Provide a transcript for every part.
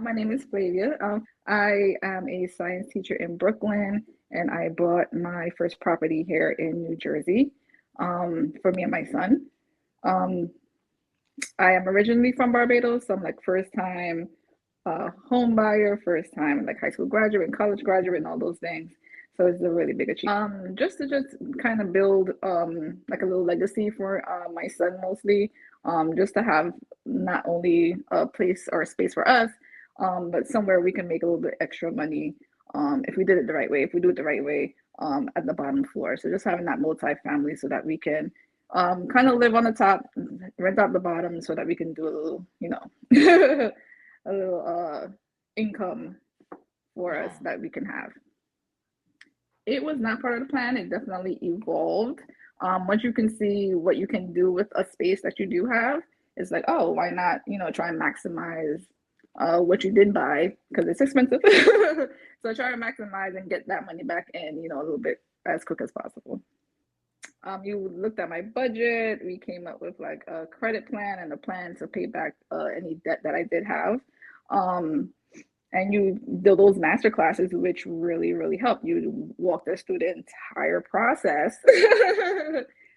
My name is Flavia. I am a science teacher in Brooklyn, and I bought my first property here in New Jersey for me and my son. Um, I am originally from Barbados, so I'm like first time home buyer, first time like high school graduate, and college graduate, and all those things. So it's a really big achievement. Just to just kind of build like a little legacy for my son mostly, just to have not only a place or a space for us, but somewhere we can make a little bit extra money if we did it the right way, if we do it the right way at the bottom floor. So just having that multi-family so that we can kind of live on the top, rent out the bottom so that we can do a little, a little income for us Yeah. that we can have. It was not part of the plan. It definitely evolved. Once you can see what you can do with a space that you do have, it's like, oh, why not, try and maximize what you did buy because it's expensive. So try to maximize and get that money back in, a little bit as quick as possible. You looked at my budget. We came up with like a credit plan and a plan to pay back any debt that I did have. Um, and you do those master classes, which really, really help you walk us through the entire process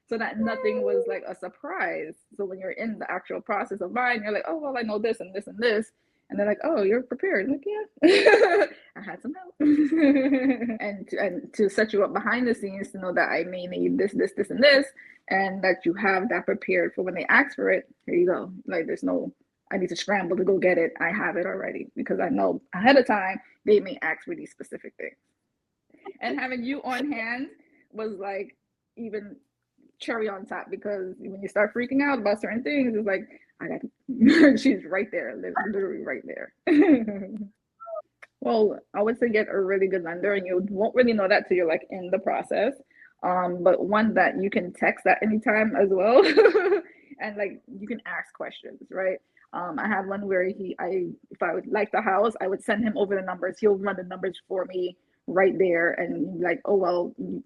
so that nothing was like a surprise. So when you're in the actual process of buying, you're like, oh, well, I know this and this and this. And they're like, oh, you're prepared. I'm like, yeah, I had some help. And to set you up behind the scenes to know that I may need this, and this, and that you have that prepared for when they ask for it. Here you go. Like there's no I need to scramble to go get it. I have it already because I know ahead of time they may ask for these specific things. And having you on hand was like even cherry on top because when you start freaking out about certain things, it's like I got she's right there, literally right there. Well, I would say get a really good lender, and you won't really know that till you're like in the process. But one that you can text at any time as well, and like you can ask questions, right? I had one where if I would like the house, I would send him over the numbers. He'll run the numbers for me right there, and like, oh well, you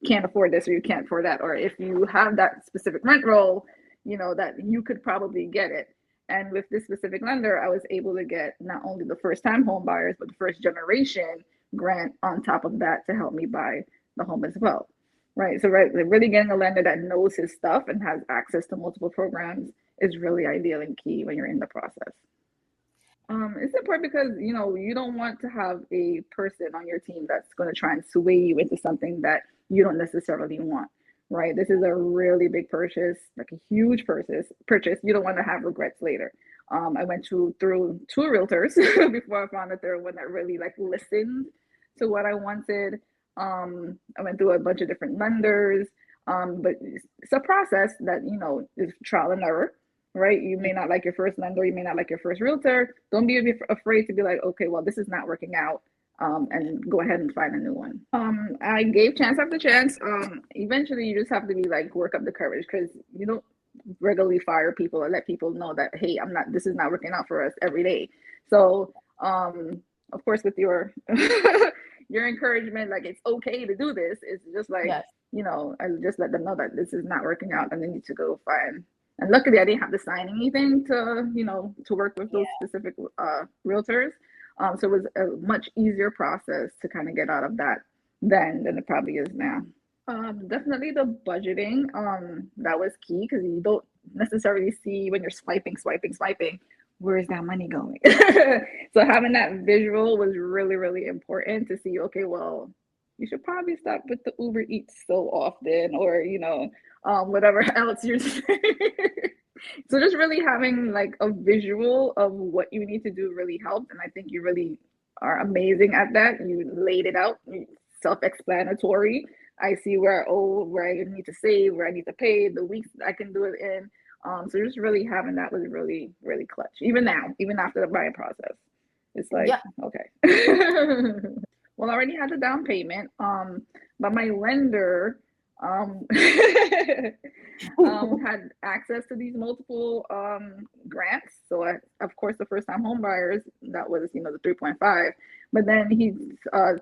can't afford this or you can't afford that, or if you have that specific rent roll, that you could probably get it. And with this specific lender, I was able to get not only the first time home buyers, but the first generation grant on top of that to help me buy the home as well. Right. So, right, really getting a lender that knows his stuff and has access to multiple programs is really ideal and key when you're in the process. It's important because you don't want to have a person on your team that's going to try and sway you into something that you don't necessarily want. Right? This is a really big purchase, like a huge purchase. Purchase. You don't want to have regrets later. I went through two realtors before I found a third one that really like listened to what I wanted. I went through a bunch of different lenders, but it's a process that is trial and error, right? You may not like your first lender, you may not like your first realtor. Don't be afraid to be like, okay, well, this is not working out, and go ahead and find a new one. I gave chance after chance. Eventually, you just have to be like work up the courage because you don't regularly fire people or let people know that hey, I'm not. This is not working out for us every day. So, of course, with your your encouragement, like it's okay to do this. It's just like Yes. I just let them know that this is not working out, and they need to go find. And luckily, I didn't have to sign anything to work with those specific realtors. So it was a much easier process to kind of get out of that then than it probably is now. Definitely the budgeting. That was key because you don't necessarily see when you're swiping, where is that money going? So having that visual was really, really important to see, okay, well, you should probably stop with the Uber Eats so often or, whatever else you're saying. So just really having like a visual of what you need to do really helped. And I think you really are amazing at that. You laid it out, self-explanatory. I see where I need to save, where I need to pay, the weeks I can do it in. So just really having that was really, really clutch. Even now, even after the buying process, it's like, Yeah. okay. Well, I already had the down payment. But my lender um had access to these multiple grants. So of course, the first time home buyers, that was the 3.5. But then he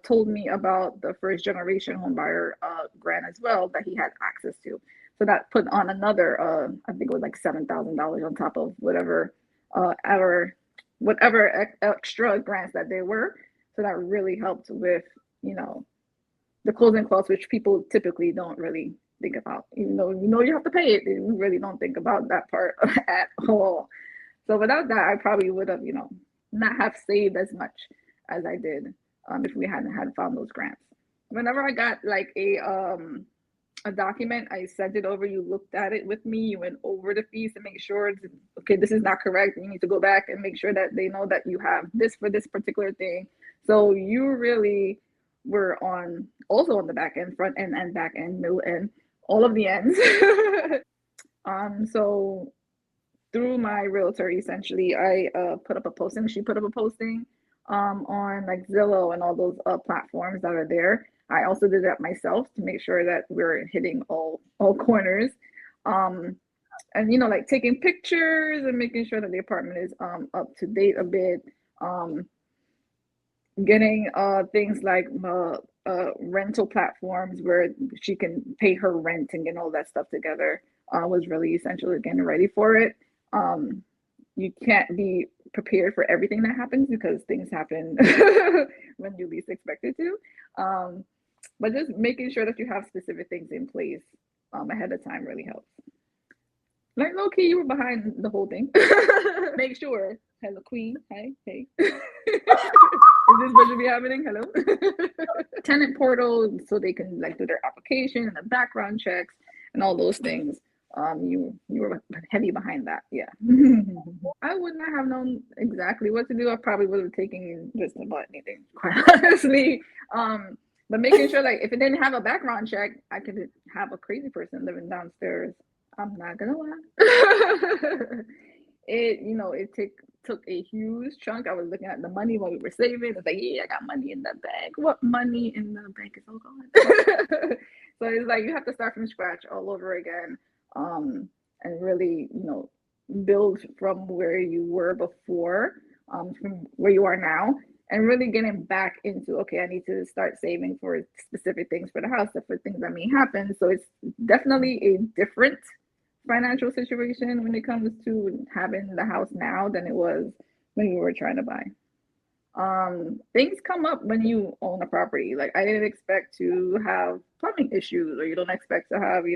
told me about the first generation home buyer grant as well that he had access to. So that put on another, I think it was like $7,000 on top of whatever our whatever extra grants that they were. So that really helped with, you know, the closing costs, which people typically don't really think about. Even though you know you have to pay it, you really don't think about that part at all. So without that, I probably would have, you know, not have saved as much as I did if we hadn't had found those grants. Whenever I got like a document, I sent it over, you looked at it with me, you went over the fees to make sure it's, okay, this is not correct. You need to go back and make sure that they know that you have this for this particular thing. So you really were on also on the back end, front end and back end, middle end, all of the ends. So through my realtor, essentially, I put up a posting. She put up a posting on like Zillow and all those platforms that are there. I also did that myself to make sure that we're hitting all corners. And you know, like taking pictures and making sure that the apartment is up to date a bit. Getting things like rental platforms where she can pay her rent and get all that stuff together was really essential. Getting ready for it. You can't be prepared for everything that happens because things happen when you least expect it to. But just making sure that you have specific things in place ahead of time really helps. Like low key, you were behind the whole thing. Make sure. Hello, Queen. Hey, hey. Is this what should be happening? Hello. Tenant portal, so they can like do their application and the background checks and all those things. You were heavy behind that, yeah. I would not have known exactly what to do. I probably would have taken just about anything, quite honestly. But making sure like if it didn't have a background check, I could have a crazy person living downstairs. I'm not gonna lie. It took a huge chunk. I was looking at the money when we were saving. It's like, yeah, I got money in the bank. What money in the bank is all gone? So it's like you have to start from scratch all over again. And really, build from where you were before, from where you are now, and really getting back into, okay, I need to start saving for specific things for the house, for things that may happen. So it's definitely a different financial situation when it comes to having the house now than it was when you were trying to buy. Things come up when you own a property. Like I didn't expect to have plumbing issues, or you don't expect to have,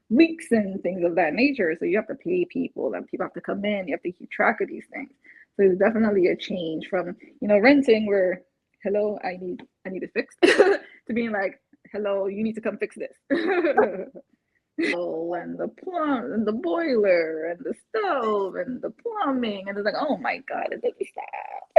leaks and things of that nature. So you have to pay people, and people have to come in. You have to keep track of these things. So it's definitely a change from, renting where, hello, I need it fixed, to being like, hello, you need to come fix this. And the plumb and the boiler and the stove and the plumbing, and it's like, oh my god, it doesn't stop.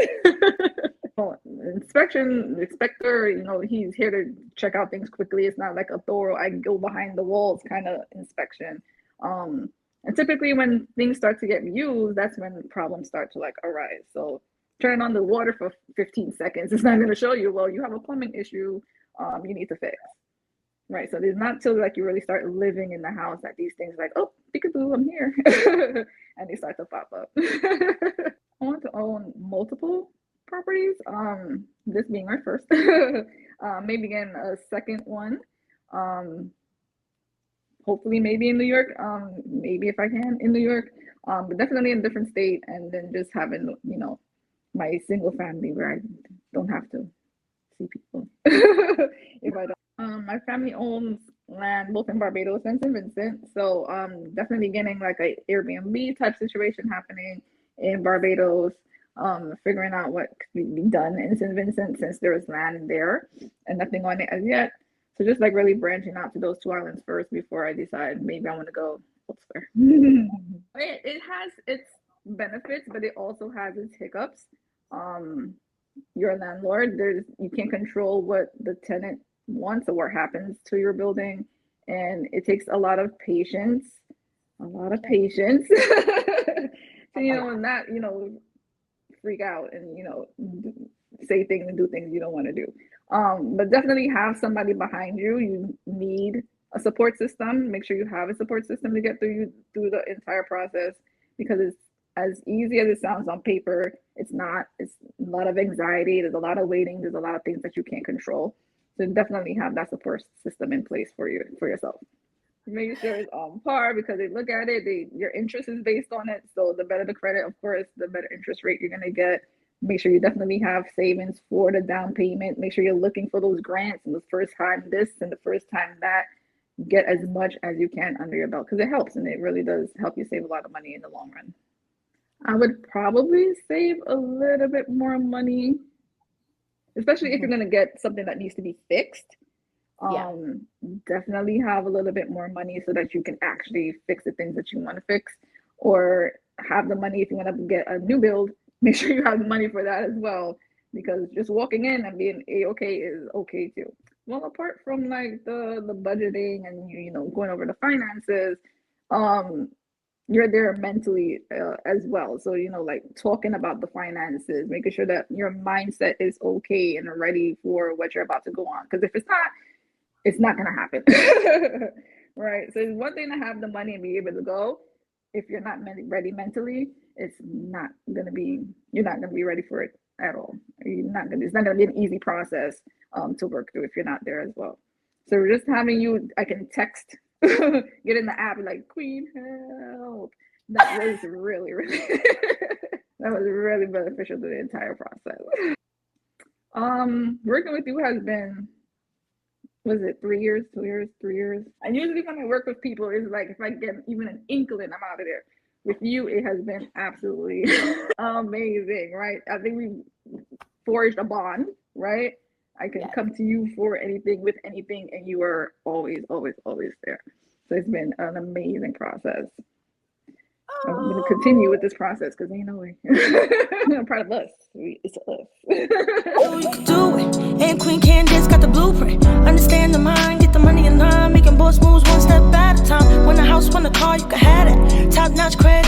The inspector, he's here to check out things quickly. It's not like a thorough, I go behind the walls kind of inspection. And typically when things start to get used, that's when problems start to like arise. So turn on the water for 15 seconds. It's not going to show you, well, you have a plumbing issue, you need to fix. Right. So it's not till like you really start living in the house that these things like, oh, peekaboo, I'm here. And they start to pop up. I want to own multiple properties. This being my first. Maybe again a second one. Hopefully maybe in New York. Maybe if I can in New York. But definitely in a different state, and then just having, my single family where I don't have to see people if I don't. My family owns land both in Barbados and St. Vincent, so definitely getting like a Airbnb type situation happening in Barbados. Figuring out what could be done in St. Vincent since there is land there and nothing on it as yet. So just like really branching out to those two islands first before I decide maybe I want to go elsewhere. It has its benefits, but it also has its hiccups. You're a landlord. You can't control what the tenant wants or what happens to your building, and it takes a lot of patience. To not freak out and say things and do things you don't want to do. But definitely have somebody behind you. You need a support system. Make sure you have a support system to get through the entire process, because it's as easy as it sounds on paper. It's not. It's a lot of anxiety. There's a lot of waiting. There's a lot of things that you can't control. So definitely have that support system in place for yourself. Make sure it's on par because they look at it, your interest is based on it. So the better the credit, of course, the better interest rate you're gonna get. Make sure you definitely have savings for the down payment. Make sure you're looking for those grants and the first time this and the first time that. Get as much as you can under your belt because it helps and it really does help you save a lot of money in the long run. I would probably save a little bit more money, especially if you're going to get something that needs to be fixed. Definitely have a little bit more money so that you can actually fix the things that you want to fix, or have the money if you want to get a new build. Make sure you have the money for that as well, because just walking in and being okay is okay too. Well, apart from like the budgeting and going over the finances, you're there mentally as well. So like talking about the finances, making sure that your mindset is okay and ready for what you're about to go on. Because if it's not going to happen. Right? So it's one thing to have the money and be able to go. If you're not ready mentally, you're not going to be ready for it at all. It's not going to be an easy process to work through if you're not there as well. So just having I can text, get in the app like, Queen, help. That was really, really, that was really beneficial to the entire process. Working with you has been, was it 3 years, 2 years, 3 years? And usually when I work with people, it's like if I get even an inkling, I'm out of there. With you, it has been absolutely amazing, right? I think we forged a bond, right? I can come to you for anything, with anything, and you are always, always, always there. So it's been an amazing process. I'm going to continue with this process because I'm proud of us. It's us. You can do it. And Queen Candace got the blueprint. Understand the mind, get the money in line, making boss moves one step at a time. When a house, when a car, you can have it. Top notch credit.